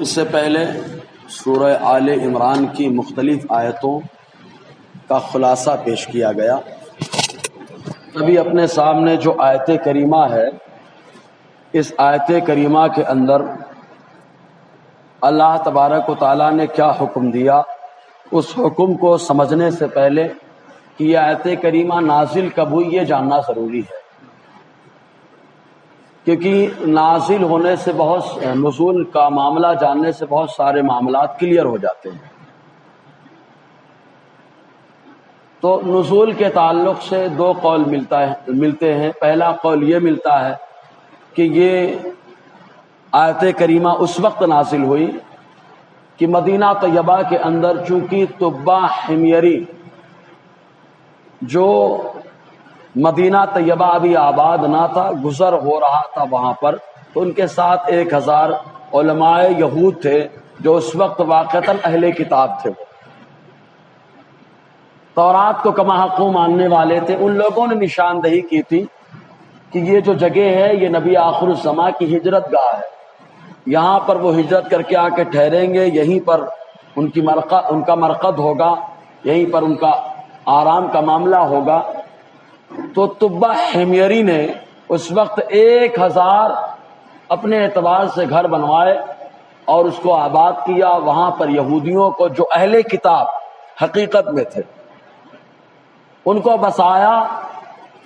اس سے پہلے سورہ آل عمران کی مختلف آیتوں کا خلاصہ پیش کیا گیا۔ ابھی اپنے سامنے جو آیت کریمہ ہے، اس آیت کریمہ کے اندر اللہ تبارک و تعالیٰ نے کیا حکم دیا، اس حکم کو سمجھنے سے پہلے کہ یہ آیت کریمہ نازل کب ہوئی یہ جاننا ضروری ہے، کیونکہ نازل ہونے سے نزول کا معاملہ جاننے سے بہت سارے معاملات کلیئر ہو جاتے ہیں۔ تو نزول کے تعلق سے دو قول ملتے ہیں۔ پہلا قول یہ ملتا ہے کہ یہ آیت کریمہ اس وقت نازل ہوئی کہ مدینہ طیبہ کے اندر چونکہ طبہ حمیری جو مدینہ طیبہ ابھی آباد نہ تھا، گزر ہو رہا تھا وہاں پر، تو ان کے ساتھ 1000 علماء یہود تھے جو اس وقت واقعتاً اہل کتاب تھے، تورات کو کما حق ماننے والے تھے۔ ان لوگوں نے نشاندہی کی تھی کہ یہ جو جگہ ہے یہ نبی آخر الزماں کی ہجرت گاہ ہے، یہاں پر وہ ہجرت کر کے آ کے ٹھہریں گے، یہیں پر ان کا مرقد ہوگا، یہیں پر ان کا آرام کا معاملہ ہوگا۔ تو طبہ حمیری نے اس وقت 1000 اپنے اعتبار سے گھر بنوائے اور اس کو آباد کیا۔ وہاں پر یہودیوں کو جو اہل کتاب حقیقت میں تھے ان کو بسایا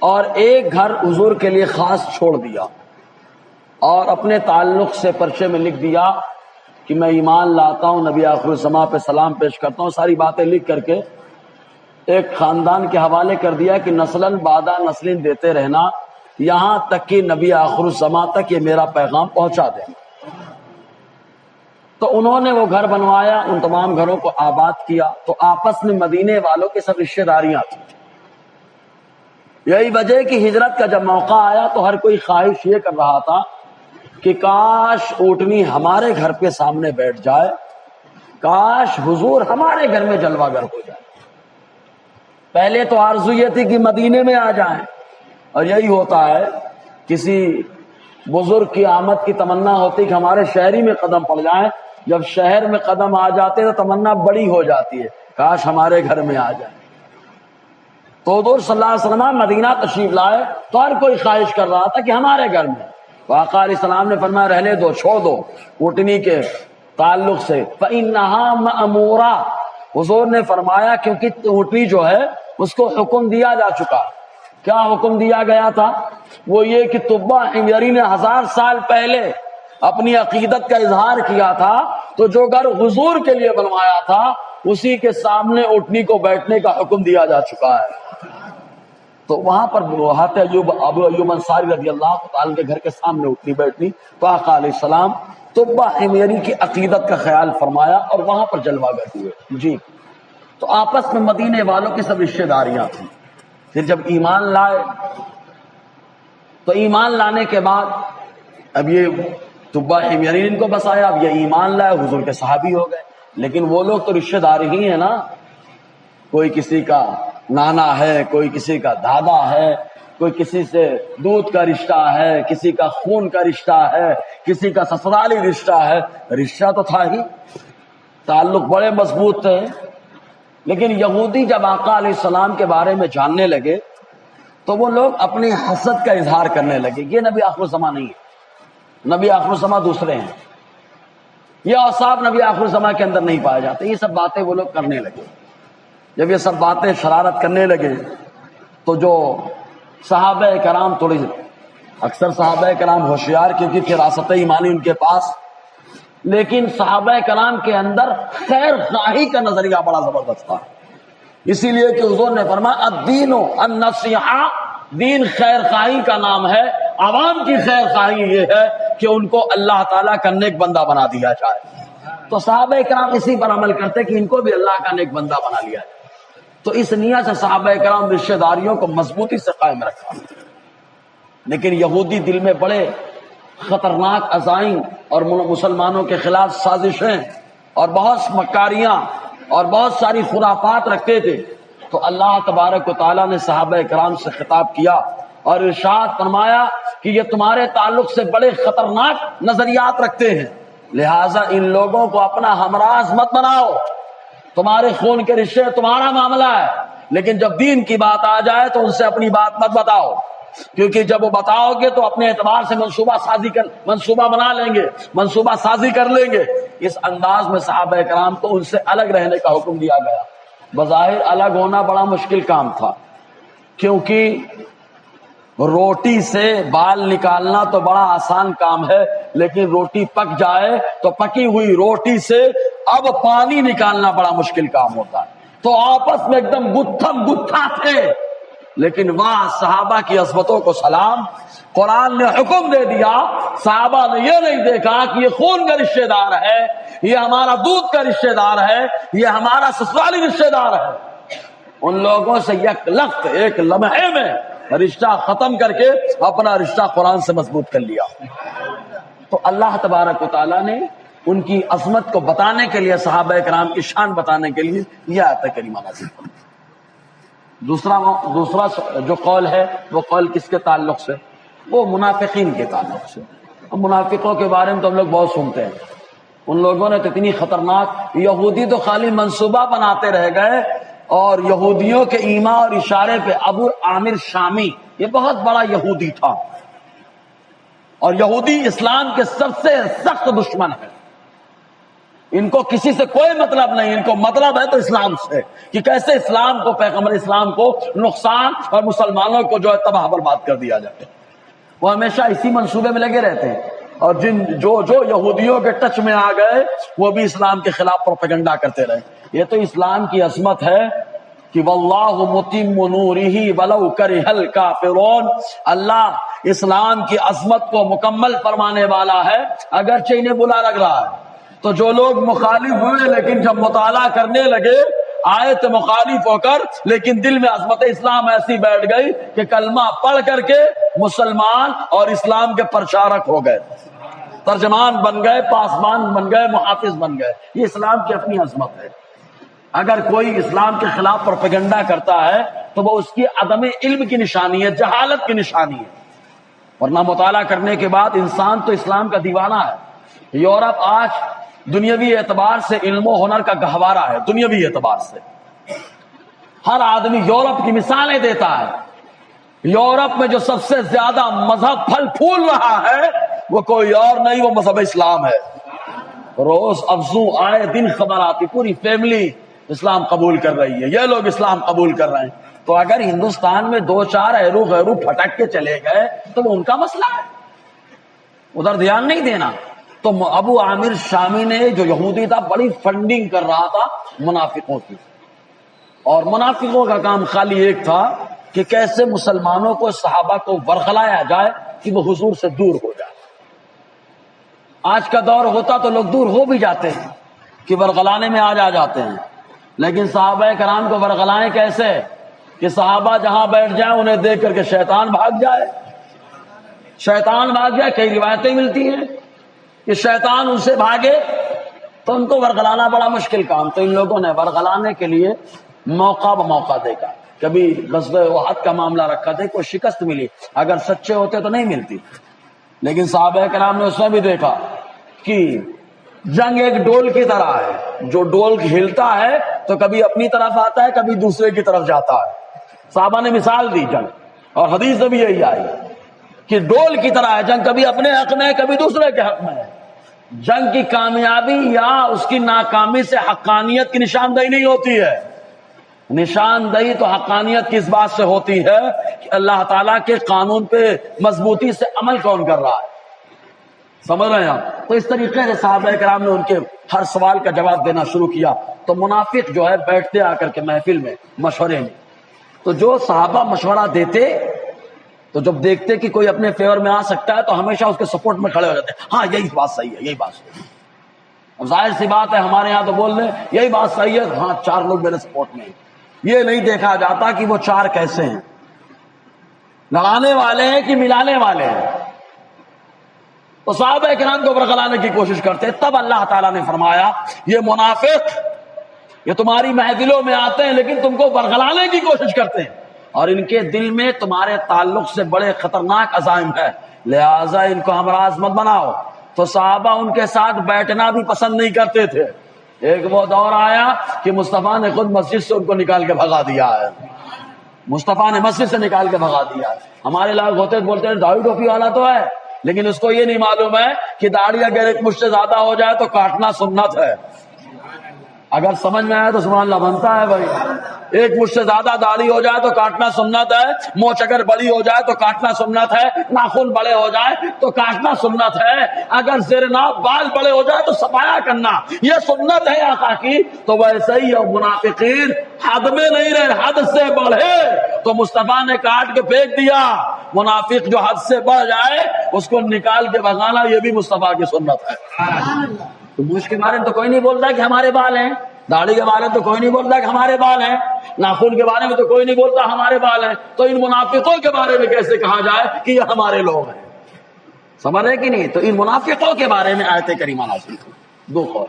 اور ایک گھر حضور کے لیے خاص چھوڑ دیا اور اپنے تعلق سے پرچے میں لکھ دیا کہ میں ایمان لاتا ہوں، نبی آخر الزماں پہ سلام پیش کرتا ہوں، ساری باتیں لکھ کر کے ایک خاندان کے حوالے کر دیا کہ نسلاً بعد نسلیں دیتے رہنا، یہاں تک کہ نبی آخر الزماں تک یہ میرا پیغام پہنچا دیں۔ تو انہوں نے وہ گھر بنوایا، ان تمام گھروں کو آباد کیا۔ تو آپس میں مدینے والوں کی سب رشتہ داریاں تھیں۔ یہی وجہ کہ ہجرت کا جب موقع آیا تو ہر کوئی خواہش یہ کر رہا تھا کہ کاش اونٹنی ہمارے گھر پہ سامنے بیٹھ جائے، کاش حضور ہمارے گھر میں جلوہ گر ہو جائے۔ پہلے تو آرزو یہ تھی کہ مدینے میں آ جائیں، اور یہی ہوتا ہے کسی بزرگ کی آمد کی تمنا ہوتی کہ ہمارے شہری میں قدم پڑ جائیں، جب شہر میں قدم آ جاتے تو تمنا بڑی ہو جاتی ہے، کاش ہمارے گھر میں آ جائیں۔ تو حضور صلی اللہ علیہ وسلم مدینہ تشریف لائے تو ہر کوئی خواہش کر رہا تھا کہ ہمارے گھر میں۔ آقا علیہ السلام نے فرمایا رہنے دو، چھوڑ دو اونٹنی کے تعلق سے، فَإِنَّهَا مَأْمُورَةٌ، حضور نے فرمایا کیونکہ اونٹنی جو ہے اس کو حکم دیا جا چکا۔ کیا حکم دیا گیا تھا؟ وہ یہ کہ طبہ حمیری نے 1000 سال پہلے اپنی عقیدت کا اظہار کیا تھا، تو جو گھر حضور کے لیے بنوایا تھا اسی کے سامنے اونٹنی کو بیٹھنے کا حکم دیا جا چکا ہے۔ تو وہاں پر ابو ایوب انصاری رضی اللہ تعالیٰ کے گھر کے سامنے اونٹنی بیٹھنی، تو آقا علیہ السلام طبہ حمیری کی عقیدت کا خیال فرمایا اور وہاں پر جلوہ گر ہوئے۔ جی، تو آپس میں مدینے والوں کی سب رشتہ داریاں تھیں۔ پھر جب ایمان لائے تو ایمان لانے کے بعد اب یہ طبہ حمیری ان کو بسایا، اب یہ ایمان لائے، حضور کے صحابی ہو گئے۔ لیکن وہ لوگ تو رشتہ داری ہی ہیں نا، کوئی کسی کا نانا ہے، کوئی کسی کا دادا ہے، کوئی کسی سے دودھ کا رشتہ ہے، کسی کا خون کا رشتہ ہے، کسی کا سسرالی رشتہ ہے، رشتہ تو تھا ہی، تعلق بڑے مضبوط تھے۔ لیکن یہودی جب آقا علیہ السلام کے بارے میں جاننے لگے تو وہ لوگ اپنی حسد کا اظہار کرنے لگے، یہ نبی آخر الزماں نہیں ہے، نبی آخر الزماں دوسرے ہیں، یہ اوصاف نبی آخر الزماں کے اندر نہیں پائے جاتے۔ یہ سب باتیں وہ لوگ کرنے لگے۔ جب یہ سب باتیں شرارت کرنے لگے تو جو صحابہ کرام اکثر صحابہ کرام ہوشیار کیونکہ فراست ایمانی ان کے پاس، لیکن صحابہ کرام کے اندر خیر خواہی کا نظریہ بڑا زبردست تھا۔ اسی لیے کہ حضور نے فرمایا الدین النصیحہ، دین خیر خواہی کا نام ہے۔ عوام کی خیر خواہی یہ ہے کہ ان کو اللہ تعالیٰ کا نیک بندہ بنا دیا جائے۔ تو صحابہ کرام اسی پر عمل کرتے کہ ان کو بھی اللہ کا نیک بندہ بنا لیا جائے۔ تو اس نیت سے صحابہ کرام رشتہ داریوں کو مضبوطی سے قائم رکھا۔ لیکن یہودی دل میں بڑے خطرناک عزائم اور مسلمانوں کے خلاف سازشیں اور بہت مکاریاں اور بہت ساری خرافات رکھتے تھے۔ تو اللہ تبارک و تعالیٰ نے صحابہ کرام سے خطاب کیا اور ارشاد فرمایا کہ یہ تمہارے تعلق سے بڑے خطرناک نظریات رکھتے ہیں، لہٰذا ان لوگوں کو اپنا ہمراز مت بناؤ. تمہارے خون کے رشتے تمہارا معاملہ ہے، لیکن جب دین کی بات آ جائے تو ان سے اپنی بات مت بتاؤ، کیونکہ جب وہ بتاؤ گے تو اپنے اعتبار سے منصوبہ بنا لیں گے، منصوبہ سازی کر لیں گے. اس انداز میں صحابہ کرام کو ان سے الگ رہنے کا حکم دیا گیا. بظاہر الگ ہونا بڑا مشکل کام تھا، کیونکہ روٹی سے بال نکالنا تو بڑا آسان کام ہے، لیکن روٹی پک جائے تو پکی ہوئی روٹی سے اب پانی نکالنا بڑا مشکل کام ہوتا ہے. تو آپس میں ایک دم گتھم گتھا تھے، لیکن وہاں صحابہ کی عظمتوں کو سلام. قرآن نے حکم دے دیا، صحابہ نے یہ نہیں دیکھا کہ یہ خون کا رشتہ دار ہے، یہ ہمارا دودھ کا رشتہ دار ہے، یہ ہمارا سسرالی رشتہ دار ہے. ان لوگوں سے یک لخت ایک لمحے میں رشتہ ختم کر کے اپنا رشتہ قرآن سے مضبوط کر لیا. تو اللہ تبارک و تعالیٰ نے ان کی عظمت کو بتانے کے لیے، صحابہ کرام کی شان بتانے کے لیے یہ آیت کریمہ نازل کی. دوسرا جو قول ہے وہ قول کس کے تعلق سے؟ وہ منافقین کے تعلق سے. اب منافقوں کے بارے میں تو ہم لوگ بہت سنتے ہیں. ان لوگوں نے تو اتنی خطرناک، یہودی تو خالی منصوبہ بناتے رہ گئے، اور یہودیوں کے ایما اور اشارے پہ ابو عامر شامی یہ بہت بڑا یہودی تھا، اور یہودی اسلام کے سب سے سخت دشمن ہے. ان کو کسی سے کوئی مطلب نہیں، ان کو مطلب ہے تو اسلام سے، کہ کیسے اسلام کو، پیغمبر اسلام کو نقصان اور مسلمانوں کو جو ہے تباہ برباد کر دیا جائے. وہ ہمیشہ اسی منصوبے میں لگے رہتے ہیں. اور جو یہودیوں کے ٹچ میں آ گئے وہ بھی اسلام کے خلاف پروپیگنڈا کرتے رہے. یہ تو اسلام کی عظمت ہے کہ واللہ متم نورہ ولو کرہ الکافرون. اللہ اسلام کی عظمت کو مکمل فرمانے والا ہے، اگرچہ انہیں برا لگ رہا ہے. تو جو لوگ مخالف ہوئے لیکن جب مطالعہ کرنے لگے آیت مخالف ہو کر، لیکن دل میں عظمت اسلام ایسی بیٹھ گئی کہ کلمہ پڑھ کر کے مسلمان اور اسلام کے پرچارک ہو گئے، ترجمان بن گئے، پاسبان بن گئے، محافظ بن گئے. یہ اسلام کی اپنی عظمت ہے. اگر کوئی اسلام کے خلاف پروپیگنڈا کرتا ہے تو وہ اس کی عدم علم کی نشانی ہے، جہالت کی نشانی ہے. ورنہ مطالعہ کرنے کے بعد انسان تو اسلام کا دیوانہ ہے. یورپ آج دنیاوی اعتبار سے علم و ہنر کا گہوارہ ہے. دنیاوی اعتبار سے ہر آدمی یورپ کی مثالیں دیتا ہے. یورپ میں جو سب سے زیادہ مذہب پھل پھول رہا ہے وہ کوئی اور نہیں، وہ مذہب اسلام ہے. روز افزوں آئے دن خبر آتی، پوری فیملی اسلام قبول کر رہی ہے، یہ لوگ اسلام قبول کر رہے ہیں. تو اگر ہندوستان میں دو چار غیرو پھٹک کے چلے گئے تو وہ ان کا مسئلہ ہے، ادھر دھیان نہیں دینا. تو ابو عامر شامی نے جو یہودی تھا بڑی فنڈنگ کر رہا تھا منافقوں کی، اور منافقوں کا کام خالی ایک تھا کہ کیسے مسلمانوں کو، صحابہ کو ورغلایا جائے کہ وہ حضور سے دور ہو جائے. آج کا دور ہوتا تو لوگ دور ہو بھی جاتے ہیں کہ ورغلانے میں آ جاتے ہیں، لیکن صحابہ کرام کو ورغلائیں کیسے کہ صحابہ جہاں بیٹھ جائیں انہیں دیکھ کر کے شیطان بھاگ جائے. شیطان بھاگ جائے، کئی روایتیں ملتی ہیں کہ شیطان ان سے بھاگے تو ان کو ورغلانا بڑا مشکل کام. تو ان لوگوں نے ورغلانے کے لیے موقع بموقع دیکھا. کبھی غزوہ احد کا معاملہ رکھا تھا، کوئی شکست ملی، اگر سچے ہوتے تو نہیں ملتی، لیکن صحابہ کرام نے اس میں بھی دیکھا کہ جنگ ایک ڈول کی طرح ہے، جو ڈول ہلتا ہے تو کبھی اپنی طرف آتا ہے، کبھی دوسرے کی طرف جاتا ہے. صحابہ نے مثال دی جنگ، اور حدیث میں بھی یہی آئی کہ ڈول کی طرح ہے جنگ، کبھی اپنے حق میں ہے، کبھی دوسرے کے حق میں ہے. جنگ کی کامیابی یا اس کی ناکامی سے حقانیت کی نشاندہی نہیں ہوتی ہے. نشاندہی تو حقانیت کی اس بات سے ہوتی ہے کہ اللہ تعالیٰ کے قانون پہ مضبوطی سے عمل کون کر رہا ہے. سمجھ رہے ہیں آپ؟ تو اس طریقے سے صحابہ کرام نے ان کے ہر سوال کا جواب دینا شروع کیا. تو منافق جو ہے بیٹھتے آ کر کے محفل میں مشورے میں، تو جو صحابہ مشورہ دیتے تو جب دیکھتے کہ کوئی اپنے فیور میں آ سکتا ہے تو ہمیشہ اس کے سپورٹ میں کھڑے ہو جاتے ہیں. ہاں یہی بات صحیح ہے، یہی بات صحیح ہے. اب ظاہر سی بات ہے ہمارے یہاں تو بول رہے ہیں یہی بات صحیح ہے، ہاں چار لوگ میرے سپورٹ میں ہیں. یہ نہیں دیکھا جاتا کہ وہ چار کیسے ہیں، لڑانے والے ہیں کہ ملانے والے ہیں. تو صحابہ کرام کو ورغلانے کی کوشش کرتے. تب اللہ تعالیٰ نے فرمایا یہ منافق یہ تمہاری محفلوں میں آتے ہیں لیکن تم کو ورغلانے کی کوشش کرتے ہیں، اور ان کے دل میں تمہارے تعلق سے بڑے خطرناک عزائم ہے، لہٰذا ان کو ہمراز مت بناؤ. تو صحابہ ان کے ساتھ بیٹھنا بھی پسند نہیں کرتے تھے. ایک وہ دور آیا کہ مصطفیٰ نے خود مسجد سے ان کو نکال کے بھگا دیا ہے. مصطفیٰ نے مسجد سے نکال کے بھگا دیا ہے. ہمارے لوگ ہوتے بولتے ہیں داڑھی ٹوپی والا تو ہے، لیکن اس کو یہ نہیں معلوم ہے کہ داڑھی اگر ایک مجھ سے زیادہ ہو جائے تو کاٹنا سنت ہے. اگر سمجھ میں آئے تو سبحان اللہ بنتا ہے بھائی. ایک مجھ سے زیادہ داڑھی ہو جائے تو کاٹنا سنت ہے، مونچھ اگر بڑی ہو جائے تو کاٹنا سنت ہے، ناخن بڑے ہو جائے تو کاٹنا سنت ہے، اگر زیر ناف بال بڑے ہو جائے تو صفایا کرنا یہ سنت ہے آقا کی. تو ویسے ہی منافقین حد میں نہیں رہے، حد سے بڑھے تو مصطفیٰ نے کاٹ کے پھینک دیا. منافق جو حد سے بڑھ جائے اس کو نکال کے بھگانا یہ بھی مصطفیٰ کی سنت ہے. تو مجھ کے بارے میں تو کوئی نہیں بولتا کہ ہمارے بال ہیں، داڑھی کے بارے میں تو کوئی نہیں بولتا کہ ہمارے بال ہیں، ناخن کے بارے میں تو کوئی نہیں بولتا ہمارے بال ہیں. تو ان منافقوں کے بارے میں کیسے کہا جائے کہ یہ ہمارے لوگ ہیں؟ سمجھ رہے کہ نہیں؟ تو ان منافقوں کے بارے میں آیت کریمہ نازل ہوئی. دو قول.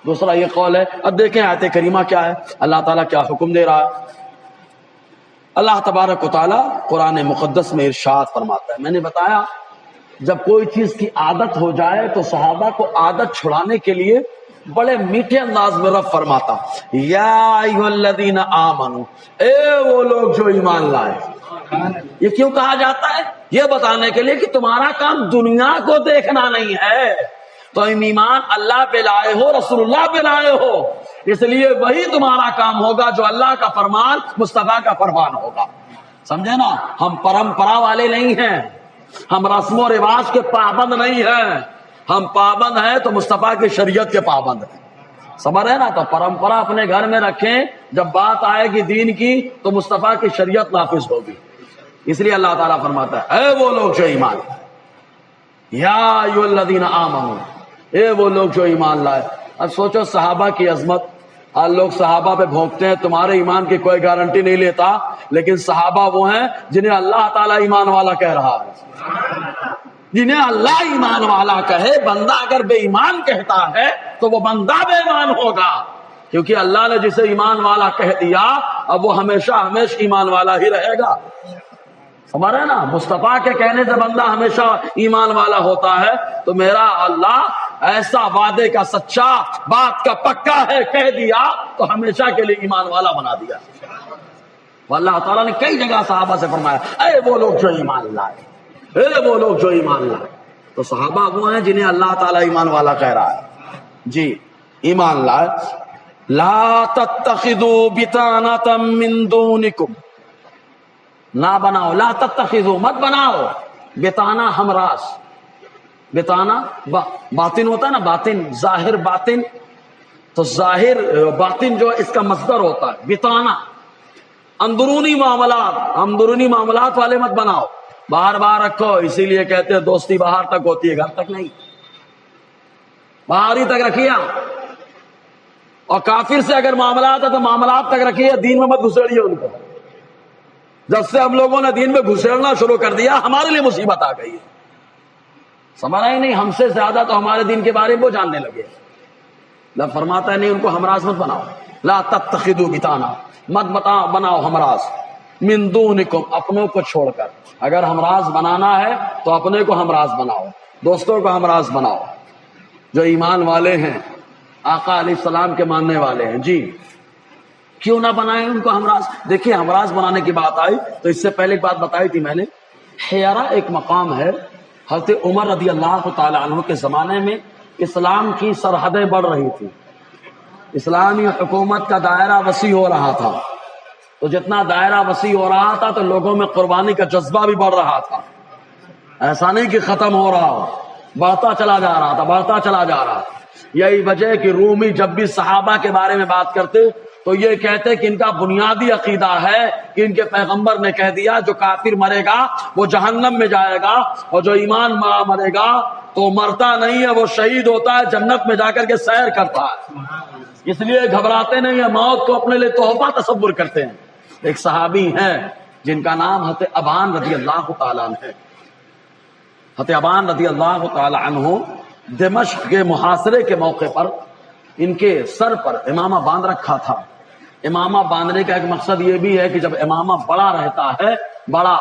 دوسرا یہ قول ہے. اب دیکھیں آیت کریمہ کیا ہے، اللہ تعالیٰ کیا حکم دے رہا ہے. اللہ تبارک و تعالیٰ قرآن مقدس میں ارشاد فرماتا ہے. میں نے بتایا جب کوئی چیز کی عادت ہو جائے تو صحابہ کو عادت چھڑانے کے لیے بڑے میٹھے انداز میں رب فرماتا یا ایھا الذین آمنو، اے وہ لوگ جو ایمان لائے. یہ کیوں کہا جاتا ہے؟ یہ بتانے کے لیے کہ تمہارا کام دنیا کو دیکھنا نہیں ہے. تو ایمان اللہ پہ لائے ہو، رسول اللہ پہ لائے ہو، اس لیے وہی تمہارا کام ہوگا جو اللہ کا فرمان مصطفیٰ کا فرمان ہوگا. سمجھے نا؟ ہم پرمپرا والے نہیں ہیں، ہم رسم و رواج کے پابند نہیں ہیں. ہم پابند ہیں تو مصطفیٰ کی شریعت کے پابند ہیں. سمجھ رہے نا؟ تو پرمپرا اپنے گھر میں رکھیں، جب بات آئے گی دین کی تو مصطفیٰ کی شریعت نافذ ہوگی. اس لیے اللہ تعالیٰ فرماتا ہے اے وہ لوگ جو ایمان، یا ایھا الذین آمنو، اے وہ لوگ جو ایمان لائے. اب سوچو صحابہ کی عظمت. آج لوگ صحابہ پہ بھونکتے ہیں، تمہارے ایمان کی کوئی گارنٹی نہیں لیتا، لیکن صحابہ وہ ہیں جنہیں اللہ تعالیٰ ایمان والا کہہ رہا ہے. جنہیں اللہ ایمان والا کہے، بندہ اگر بے ایمان کہتا ہے تو وہ بندہ بے ایمان ہوگا، کیونکہ اللہ نے جسے ایمان والا کہہ دیا اب وہ ہمیشہ ہمیشہ ایمان والا ہی رہے گا. ہمارا نا مصطفیٰ کے کہنے سے بندہ ہمیشہ ایمان والا ہوتا ہے. تو میرا اللہ ایسا وعدے کا سچا، بات کا پکا ہے، کہہ دیا تو ہمیشہ کے لیے ایمان والا بنا دیا. اللہ تعالیٰ نے کئی جگہ صحابہ سے فرمایا اے وہ لوگ جو ایمان لائے، اے وہ لوگ جو ایمان لائے. تو صحابہ وہ ہیں جنہیں اللہ تعالیٰ ایمان والا کہہ رہا ہے. جی ایمان لائے. لا تتخذوا بطانة من دونکم، نہ بناؤ، لا تتخذوا مت بناؤ، بطانہ ہمراس. بطانہ باطن ہوتا ہے نا، باطن ظاہر باطن، تو ظاہر باطن جو اس کا مصدر ہوتا ہے بطانہ. اندرونی معاملات، اندرونی معاملات والے مت بناؤ، باہر باہر رکھو. اسی لیے کہتے ہیں دوستی باہر تک ہوتی ہے، گھر تک نہیں. باہر ہی تک رکھیے. اور کافر سے اگر معاملات ہے تو معاملات تک رکھیے، دین میں مت گھسیڑیے ان کو. جب سے ہم لوگوں نے دین میں گھسیڑنا شروع کر دیا ہمارے لیے مصیبت آ گئی ہے. سمجھا ہی نہیں، ہم سے زیادہ تو ہمارے دین کے بارے میں وہ جاننے لگے. اللہ فرماتا ہے نہیں، ان کو ہمراز مت بناؤ. لا تتخذوا بطانہ، مت بناؤ ہمراز، من دونکم، اپنوں کو چھوڑ کر. اگر ہمراز بنانا ہے تو اپنے کو ہمراز بناؤ، دوستوں کو ہمراز بناؤ جو ایمان والے ہیں، آقا علیہ السلام کے ماننے والے ہیں. جی کیوں نہ بنائیں ان کو ہمراز؟ دیکھیے ہمراز بنانے کی بات آئی تو اس سے پہلے ایک بات بتائی تھی میں نے. حیرہ ایک مقام ہے. حضرت عمر رضی اللہ تعالی عنہ کے زمانے میں اسلام کی سرحدیں بڑھ رہی تھی، اسلامی حکومت کا دائرہ وسیع ہو رہا تھا. تو جتنا دائرہ وسیع ہو رہا تھا تو لوگوں میں قربانی کا جذبہ بھی بڑھ رہا تھا. ایسا نہیں کہ ختم ہو رہا ہو، بڑھتا چلا جا رہا تھا، بڑھتا چلا جا رہا. یہی وجہ کہ رومی جب بھی صحابہ کے بارے میں بات کرتے تو یہ کہتے کہ ان کا بنیادی عقیدہ ہے کہ ان کے پیغمبر نے کہہ دیا جو کافر مرے گا وہ جہنم میں جائے گا، اور جو ایمان مرے گا تو مرتا نہیں ہے، وہ شہید ہوتا ہے، جنت میں جا کر کے سیر کرتا ہے. اس لیے گھبراتے نہیں ہیں، موت کو اپنے لیے تحفہ تصور کرتے ہیں. ایک صحابی ہیں جن کا نام حضرت ابان رضی اللہ تعالیٰ عنہ ہے. حضرت ابان رضی اللہ تعالیٰ عنہ دمشق کے محاصرے کے موقع پر ان کے سر پر امامہ باندھ رکھا تھا. امامہ باندھنے کا ایک مقصد یہ بھی ہے کہ جب امامہ بڑا رہتا ہے، بڑا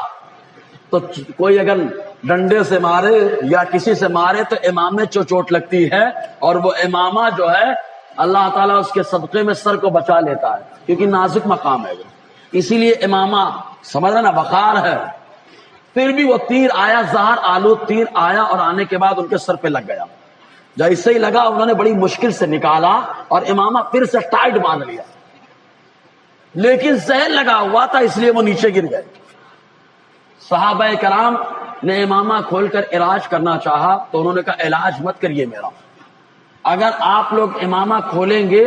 تو کوئی اگر ڈنڈے سے مارے یا کسی سے مارے تو امام میں چوٹ لگتی ہے، اور وہ امامہ جو ہے اللہ تعالیٰ اس کے صدقے میں سر کو بچا لیتا ہے، کیونکہ نازک مقام ہے وہ، اسی لیے امامہ سمجھ رہے نا وقار ہے۔ پھر بھی وہ تیر آیا، زہر آلود تیر آیا اور آنے کے بعد ان کے سر پہ لگ گیا۔ جیسے ہی لگا انہوں نے بڑی مشکل سے نکالا اور امامہ پھر سے ٹائٹ باندھ لیا، لیکن زہر لگا ہوا تھا اس لیے وہ نیچے گر گئے۔ صحابہ کرام نے امامہ کھول کر علاج کرنا چاہا تو انہوں نے کہا علاج مت کریے میرا، اگر آپ لوگ امامہ کھولیں گے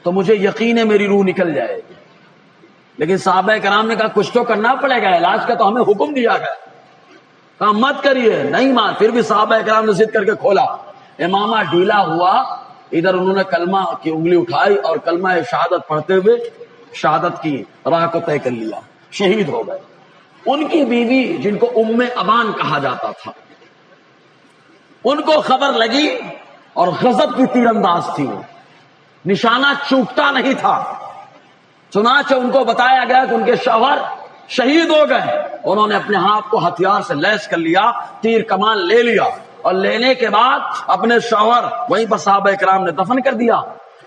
تو مجھے یقین ہے میری روح نکل جائے گی۔ لیکن صحابہ کرام نے کہا کچھ تو کرنا پڑے گا، علاج کا تو ہمیں حکم دیا گیا، کہا مت کریے، نہیں مان۔ پھر بھی صحابہ کرام نے ضد کر کے کھولا، امامہ ڈھیلا ہوا، ادھر انہوں نے کلمہ کی انگلی اٹھائی اور کلمہ شہادت پڑھتے ہوئے شہادت کی راہ کو طے کر لیا، شہید ہو گئے۔ ان کی بیوی جن کو ام ابان کہا جاتا تھا، ان کو خبر لگی اور غضب کی تیر انداز تھی، وہ نشانہ چوکتا نہیں تھا، چنانچہ ان کو بتایا گیا کہ ان کے شوہر شہید ہو گئے۔ انہوں نے اپنے ہاتھ کو ہتھیار سے لیس کر لیا، تیر کمان لے لیا، اور لینے کے بعد اپنے شوہر وہیں پر صحابہ کرام نے دفن کر دیا۔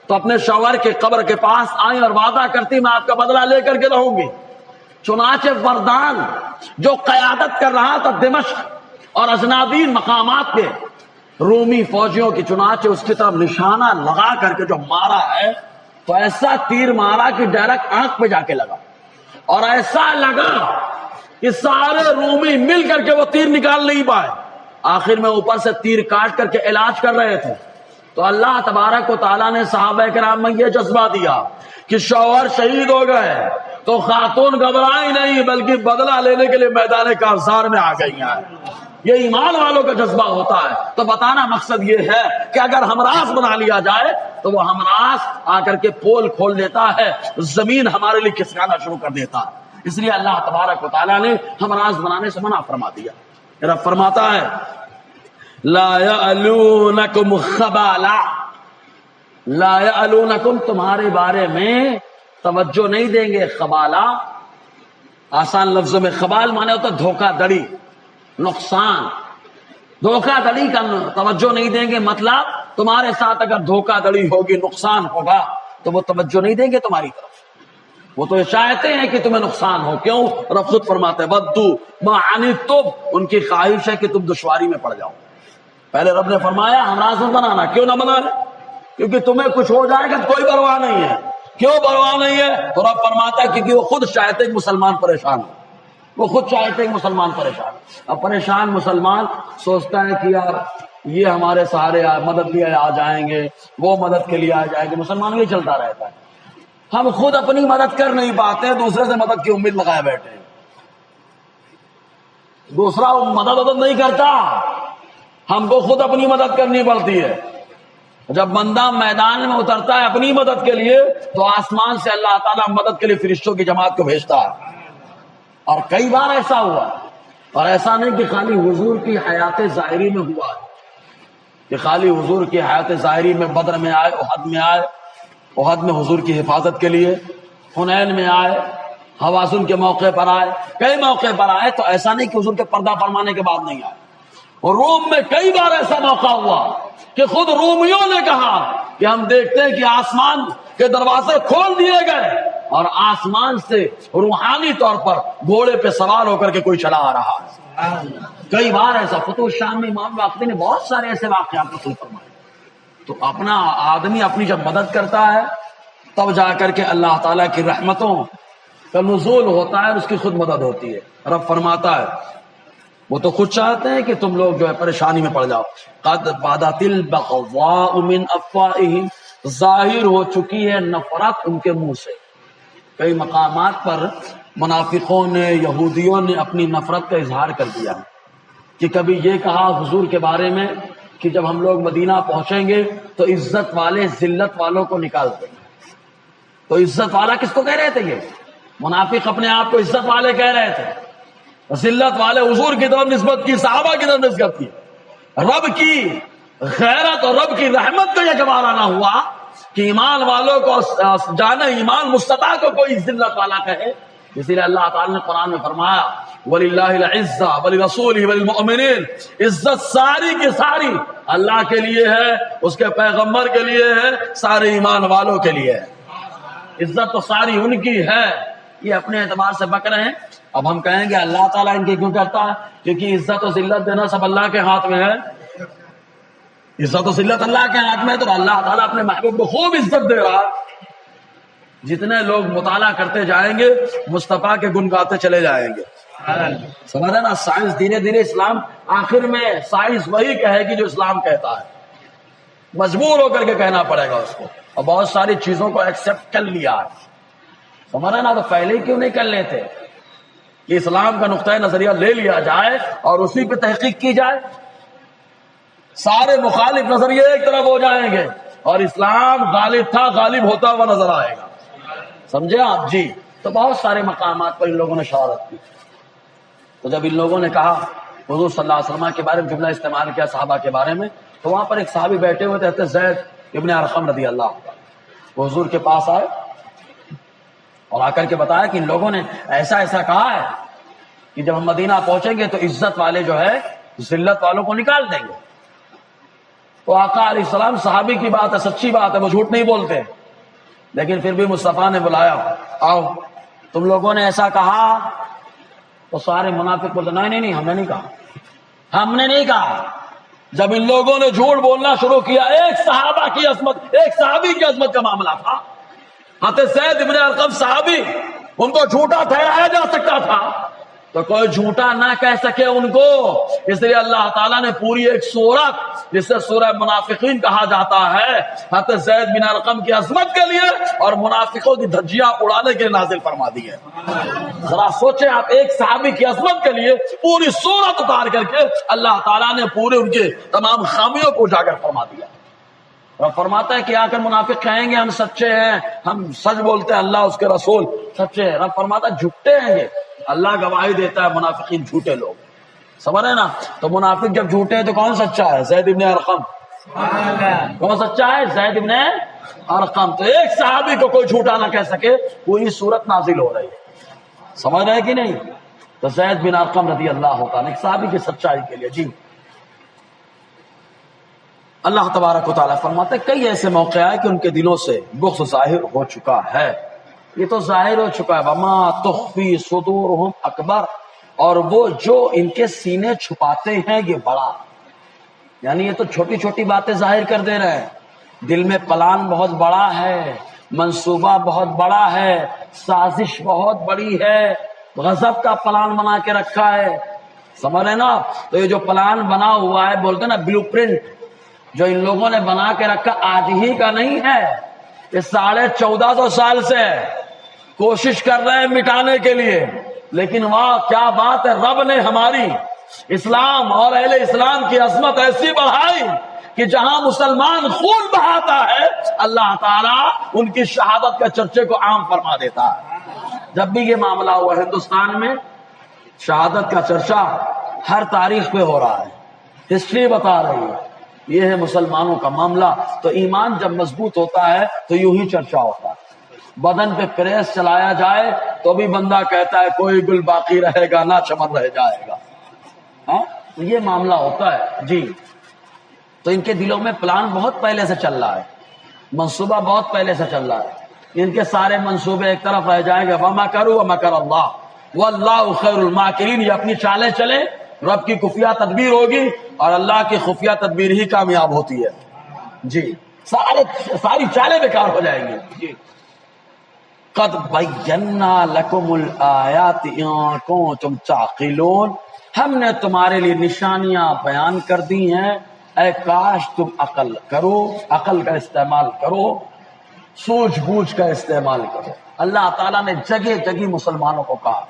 تو اپنے شوہر کے قبر کے پاس آئیں اور وعدہ کرتی میں آپ کا بدلہ لے کر کے رہوں گی۔ چنانچہ وردان جو قیادت کر رہا تھا دمشق اور اجنابین مقامات کے رومی فوجیوں کی، چنانچہ اس کی طرف نشانہ لگا کر کے جو مارا ہے تو ایسا تیر مارا کہ ڈائریکٹ آنکھ پہ جا کے لگا، اور ایسا لگا کہ سارے رومی مل کر کے وہ تیر نکال نہیں پائے، آخر میں اوپر سے تیر کاٹ کر کے علاج کر رہے تھے۔ تو اللہ تبارک و تعالیٰ نے صحابہ کرام میں یہ جذبہ دیا کہ شوہر شہید ہو گئے تو خاتون گھبرائی نہیں بلکہ بدلہ لینے کے لیے میدان کارزار میں آ گئی ہیں۔ یہ ایمان والوں کا جذبہ ہوتا ہے۔ تو بتانا مقصد یہ ہے کہ اگر ہمراز بنا لیا جائے تو وہ ہمراز آ کر کے پول کھول دیتا ہے، زمین ہمارے لیے کھسکانا شروع کر دیتا ہے۔ اس لیے اللہ تبارک و تعالیٰ نے ہمراز بنانے سے منع فرما دیا۔ رب فرماتا ہے لا یعلونکم خبالا، لا یعلونکم تمہارے بارے میں توجہ نہیں دیں گے، خبالا آسان لفظوں میں خبال مانے ہوتا دھوکہ دڑی، نقصان، دھوکہ دڑی کا توجہ نہیں دیں گے، مطلب تمہارے ساتھ اگر دھوکہ دڑی ہوگی، نقصان ہوگا تو وہ توجہ نہیں دیں گے تمہاری طرف، وہ تو چاہتے ہیں کہ تمہیں نقصان ہو۔ کیوں؟ رب خود فرماتے ہیں بدو ما عنتم، ان کی خواہش ہے کہ تم دشواری میں پڑ جاؤ۔ پہلے رب نے فرمایا ہمراز مت بنانا، کیوں نہ بنانا؟ کیونکہ تمہیں کچھ ہو جائے گا تو کوئی پرواہ نہیں ہے۔ کیوں پرواہ نہیں ہے؟ تو رب فرماتا ہے کیونکہ وہ خود چاہتے ہیں مسلمان پریشان ہو، وہ خود چاہتے ہیں مسلمان پریشان۔ اب پریشان مسلمان سوچتا ہے کہ یار یہ ہمارے سہارے مدد لیے آ جائیں گے، وہ مدد کے لیے آ جائیں گے، مسلمان یہ چلتا رہتا ہے۔ ہم خود اپنی مدد کر نہیں پاتے، دوسرے سے مدد کی امید لگائے بیٹھے ہیں، دوسرا مدد نہیں کرتا، ہم کو خود اپنی مدد کرنی پڑتی ہے۔ جب بندہ میدان میں اترتا ہے اپنی مدد کے لیے تو آسمان سے اللہ تعالیٰ مدد کے لیے فرشتوں کی جماعت کو بھیجتا ہے۔ اور کئی بار ایسا ہوا، اور ایسا نہیں کہ خالی حضور کی حیات ظاہری میں ہوا ہے، کہ خالی حضور کی حیات ظاہری میں بدر میں آئے، احد میں آئے، احد میں حضور کی حفاظت کے لیے، حنین میں آئے، حوازن کے موقع پر آئے، کئی موقع پر آئے، تو ایسا نہیں کہ حضور کے پردہ فرمانے کے بعد نہیں آئے۔ اور روم میں کئی بار ایسا موقع ہوا کہ خود رومیوں نے کہا کہ ہم دیکھتے ہیں کہ آسمان کے دروازے کھول دیے گئے اور آسمان سے روحانی طور پر گھوڑے پہ سوار ہو کر کے کوئی چلا آ رہا ہے۔ کئی بار ایسا فتوح شام میں امام واقعی نے بہت سارے ایسے واقعات نقل فرمائے۔ تو اپنا آدمی اپنی جب مدد کرتا ہے تب جا کر کے اللہ تعالیٰ کی رحمتوں کا نزول ہوتا ہے، اس کی خود مدد ہوتی ہے۔ رب فرماتا ہے وہ تو خود چاہتے ہیں کہ تم لوگ جو ہے پریشانی میں پڑ جاؤ۔ قد بدت البغضاء من افواہہم، ظاہر ہو چکی ہے نفرت ان کے منہ سے۔ کئی مقامات پر منافقوں نے، یہودیوں نے اپنی نفرت کا اظہار کر دیا کہ کبھی یہ کہا حضور کے بارے میں کہ جب ہم لوگ مدینہ پہنچیں گے تو عزت والے ذلت والوں کو نکال دیں گے۔ تو عزت والا کس کو کہہ رہے تھے؟ یہ منافق اپنے آپ کو عزت والے کہہ رہے تھے، ذلت والے حضور کی طرف نسبت کی، صحابہ کی طرف نسبت کی۔ رب کی غیرت اور رب کی رحمت کا یہ گوارا نہ ہوا کہ ایمان والوں کو جانے ایمان مستطاع کو کوئی ذلت والا کہے۔ اسی لیے اللہ تعالیٰ نے قرآن میں فرمایا وَلِلَّهِ الْعِزَّةُ وَلِرَسُولِهِ وَلِلْمُؤْمِنِينَ، عزت ساری کی ساری اللہ کے لیے ہے، اس کے پیغمبر کے لیے ہے، سارے ایمان والوں کے لیے ہے۔ عزت تو ساری ان کی ہے، یہ اپنے اعتبار سے بک رہے ہیں۔ اب ہم کہیں گے اللہ تعالیٰ ان کی کیوں کرتا ہے؟ کیونکہ عزت و ذلت دینا سب اللہ کے ہاتھ میں ہے، عزت و ذلت اللہ کے ہاتھ میں ہے، تو اللہ تعالیٰ اپنے محبوب کو خوب عزت دے رہا ہے۔ جتنے لوگ مطالعہ کرتے جائیں گے مصطفیٰ کے گن گاتے چلے جائیں گے، سمجھ رہے نا؟ سائنس دھیرے دھیرے اسلام، آخر میں سائنس وہی کہے گی جو اسلام کہتا ہے، مجبور ہو کر کے کہنا پڑے گا اس کو، اور بہت ساری چیزوں کو ایکسپٹ کر لیا ہے، سمجھ رہے نا؟ تو پہلے ہی کیوں نہیں کر لیتے کہ اسلام کا نقطۂ نظریہ لے لیا جائے اور اسی پہ تحقیق کی جائے، سارے مخالف نظریے ایک طرف ہو جائیں گے اور اسلام غالب تھا، غالب ہوتا ہوا نظر آئے گا، سمجھے آپ؟ جی، تو بہت سارے مقامات پر ان لوگوں نے شہادت کی۔ تو جب ان لوگوں نے کہا حضور صلی اللہ علیہ وسلم کے بارے میں جملہ استعمال کیا صحابہ کے بارے میں، تو وہاں پر ایک صحابی بیٹھے ہوئے تھے زید ابن ارقم رضی اللہ عنہ، وہ حضور کے پاس آئے اور آ کر کے بتایا کہ ان لوگوں نے ایسا ایسا کہا ہے کہ جب ہم مدینہ پہنچیں گے تو عزت والے جو ہے ذلت والوں کو نکال دیں گے۔ تو آقا علیہ السلام، صحابی کی بات ہے، سچی بات ہے، وہ جھوٹ نہیں بولتے، لیکن پھر بھی مصطفیٰ نے بلایا، آؤ تم لوگوں نے ایسا کہا، تو سارے منافق بولتے نہیں ہم نے نہیں کہا، ہم نے نہیں کہا۔ جب ان لوگوں نے جھوٹ بولنا شروع کیا، ایک صحابہ کی عظمت، ایک صحابی کی عظمت کا معاملہ تھا، حضرت زید ابن ارقم صحابی، ان کو جھوٹا ٹھہرایا جا سکتا تھا، تو کوئی جھوٹا نہ کہہ سکے ان کو، اس لیے اللہ تعالیٰ نے پوری ایک سورت جسے سورہ منافقین کہا جاتا ہے، حضرت زید بن ارقم کی عظمت کے لیے اور منافقوں کی دھجیاں اڑانے کے لیے نازل فرما دی ہے۔ ذرا سوچیں آپ، ایک صحابی کی عظمت کے لیے پوری سورت اتار کر کے اللہ تعالیٰ نے پورے ان کے تمام خامیوں کو اجاگر فرما دیا۔ رب فرماتا ہے کہ آ کر منافق کہیں گے ہم سچے ہیں، ہم سچ بولتے ہیں، اللہ اس کے رسول سچے ہیں۔ رب فرماتا ہے جھوٹے ہیں یہ، اللہ گواہی دیتا ہے منافقین جھوٹے لوگ، سمجھ رہے نا؟ تو منافق جب جھوٹے ہیں تو کون سچا ہے؟ زید ابن ارقم۔ کون سچا ہے؟ زید ابن ارقم۔ تو ایک صحابی کو کوئی جھوٹا نہ کہہ سکے، پوری صورت نازل ہو رہی ہے، سمجھ رہے کہ نہیں؟ تو زید بن ارقم رضی اللہ تعالیٰ ایک صحابی کی سچائی کے لیے، جی اللہ تبارک و تعالیٰ فرماتے ہیں کئی ایسے موقع آئے کہ ان کے دلوں سے بغض ظاہر ہو چکا ہے، یہ تو ظاہر ہو چکا ہے، وما تخفی صدورہم اکبر، اور وہ جو ان کے سینے چھپاتے ہیں یہ بڑا، یعنی یہ تو چھوٹی چھوٹی باتیں ظاہر کر دے رہے ہیں، دل میں پلان بہت بڑا ہے، منصوبہ بہت بڑا ہے، سازش بہت بڑی ہے، غضب کا پلان بنا کے رکھا ہے، سمجھ رہے نا؟ تو یہ جو پلان بنا ہوا ہے، بولتے نا بلو پرنٹ، جو ان لوگوں نے بنا کے رکھا آج ہی کا نہیں ہے، یہ 1450 سال سے کوشش کر رہے ہیں مٹانے کے لیے، لیکن واہ کیا بات ہے، رب نے ہماری اسلام اور اہل اسلام کی عظمت ایسی بڑھائی کہ جہاں مسلمان خون بہاتا ہے اللہ تعالیٰ ان کی شہادت کے چرچے کو عام فرما دیتا ہے۔ جب بھی یہ معاملہ ہوا ہندوستان میں، شہادت کا چرچا ہر تاریخ پہ ہو رہا ہے، ہسٹری بتا رہی ہے یہ ہے مسلمانوں کا معاملہ۔ تو ایمان جب مضبوط ہوتا ہے تو یوں ہی چرچا ہوتا ہے، بدن پہ پریس چلایا جائے تو بھی بندہ کہتا ہے کوئی گل باقی رہے گا نہ چمن رہ جائے گا، ہاں یہ معاملہ ہوتا ہے جی۔ تو ان کے دلوں میں پلان بہت پہلے سے چل رہا ہے، منصوبہ بہت پہلے سے چل رہا ہے، ان کے سارے منصوبے ایک طرف رہ جائیں گے، وَمَكَرُوا وَمَكَرَ اللَّهُ وَاللَّهُ خَيْرُ الْمَاكِرِينَ، یہ اپنی چالیں چلیں، رب کی خفیہ تدبیر ہوگی اور اللہ کی خفیہ تدبیر ہی کامیاب ہوتی ہے جی، ساری چالیں بیکار ہو جائیں گی جی۔ قَدْ بَيَّنَّا لَكُمُ الْآيَاتِ إِن كُنتُمْ تَعْقِلُونَ، ہم نے تمہارے لیے نشانیاں بیان کر دی ہیں، اے کاش تم عقل کرو، عقل کا استعمال کرو، سوجھ بوجھ کا استعمال کرو۔ اللہ تعالیٰ نے جگہ جگہ مسلمانوں کو کہا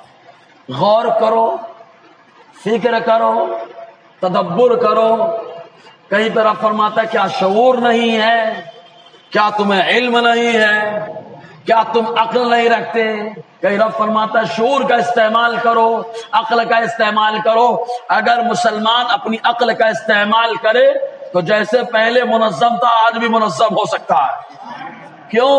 غور کرو، فکر کرو، تدبر کرو۔ کہیں طرف فرماتا ہے کیا شعور نہیں ہے، کیا تمہیں علم نہیں ہے، کیا تم عقل نہیں رکھتے؟ کہیں رب فرماتا ہے شعور کا استعمال کرو، عقل کا استعمال کرو۔ اگر مسلمان اپنی عقل کا استعمال کرے تو جیسے پہلے منظم تھا آج بھی منظم ہو سکتا ہے۔ کیوں؟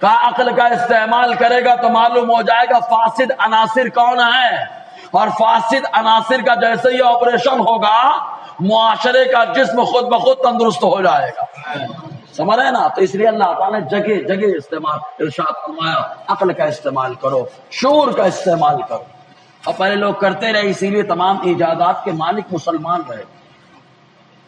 عقل کا استعمال کرے گا تو معلوم ہو جائے گا فاسد عناصر کون ہیں، اور فاسد عناصر کا جیسے ہی آپریشن ہوگا معاشرے کا جسم خود بخود تندرست ہو جائے گا. سمجھ رہے نا؟ تو اس لیے اللہ تعالیٰ نے جگہ جگہ استعمال ارشاد فرمایا عقل کا استعمال کرو، شعور کا استعمال کرو. اور پہلے لوگ کرتے رہے، اسی لیے تمام ایجادات کے مالک مسلمان رہے،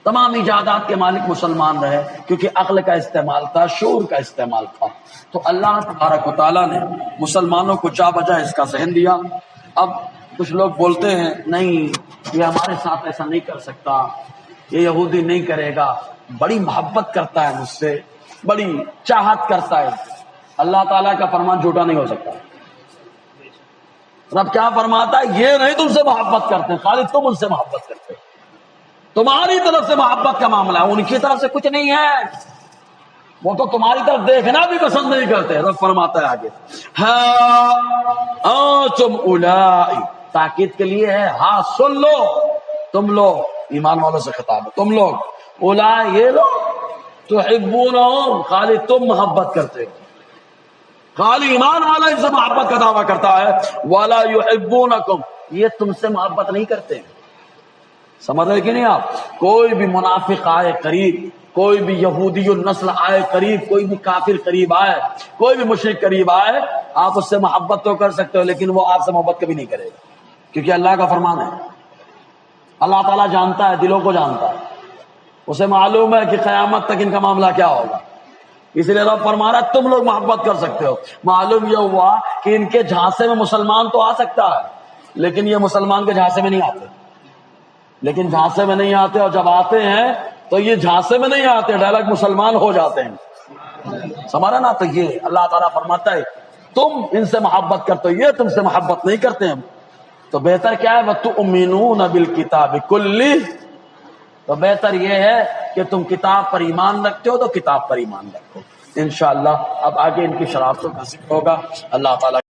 تمام ایجادات کے مالک مسلمان رہے، کیونکہ عقل کا استعمال تھا، شعور کا استعمال تھا. تو اللہ تبارک و تعالیٰ نے مسلمانوں کو جا بجا اس کا ذہن دیا. اب کچھ لوگ بولتے ہیں نہیں یہ ہمارے ساتھ ایسا نہیں کر سکتا، یہ یہودی نہیں کرے گا، بڑی محبت کرتا ہے مجھ سے، بڑی چاہت کرتا ہے. اللہ تعالیٰ کا فرمان جھوٹا نہیں ہو سکتا. رب کیا فرماتا ہے؟ یہ نہیں تم سے محبت کرتے، خالی تم ان سے محبت کرتے، تمہاری طرف سے محبت کا معاملہ ہے، ان کی طرف سے کچھ نہیں ہے. وہ تو تمہاری طرف دیکھنا بھی پسند نہیں کرتے. رب فرماتا ہے آگے ہاں انتم اولائی، تاکید کے لیے ہے، ہاں سن لو تم لوگ، ایمان والوں سے خطاب ہے، تم لوگ اولائی یہ لوگ تحبونہم، خالی تم محبت کرتے ہو، خالی ایمان والا ان سے محبت کا دعویٰ کرتا ہے، وَلَا يُحِبُّونَكُمْ، یہ تم سے محبت نہیں کرتے. سمجھ رہے کہ نہیں آپ؟ کوئی بھی منافق آئے قریب، کوئی بھی یہودی النسل آئے قریب، کوئی بھی کافر قریب آئے، کوئی بھی مشرک قریب آئے، آپ اس سے محبت تو کر سکتے ہو لیکن وہ آپ سے محبت کبھی نہیں کرے گا، کیونکہ اللہ کا فرمان ہے. اللہ تعالیٰ جانتا ہے، دلوں کو جانتا ہے، اسے معلوم ہے کہ قیامت تک ان کا معاملہ کیا ہوگا. اس لیے رب فرما رہا ہے تم لوگ محبت کر سکتے ہو. معلوم یہ ہوا کہ ان کے جھانسے میں مسلمان تو آ سکتا ہے لیکن یہ مسلمان کے جھانسے میں نہیں آتے، لیکن جھانسے میں نہیں آتے، اور جب آتے ہیں تو یہ جھانسے میں نہیں آتے، ڈائریکٹ مسلمان ہو جاتے ہیں. سمجھا نا؟ تو یہ اللہ تعالیٰ فرماتا ہے تم ان سے محبت کرتے ہو، یہ تم سے محبت نہیں کرتے ہیں. تو بہتر کیا ہے؟ وَتُؤْمِنُونَ بِالْكِتَابِ كُلِّهِ، تو بہتر یہ ہے کہ تم کتاب پر ایمان رکھتے ہو تو کتاب پر ایمان رکھو. انشاءاللہ اب آگے ان کی شرارتوں کا ذکر ہوگا. اللہ تعالیٰ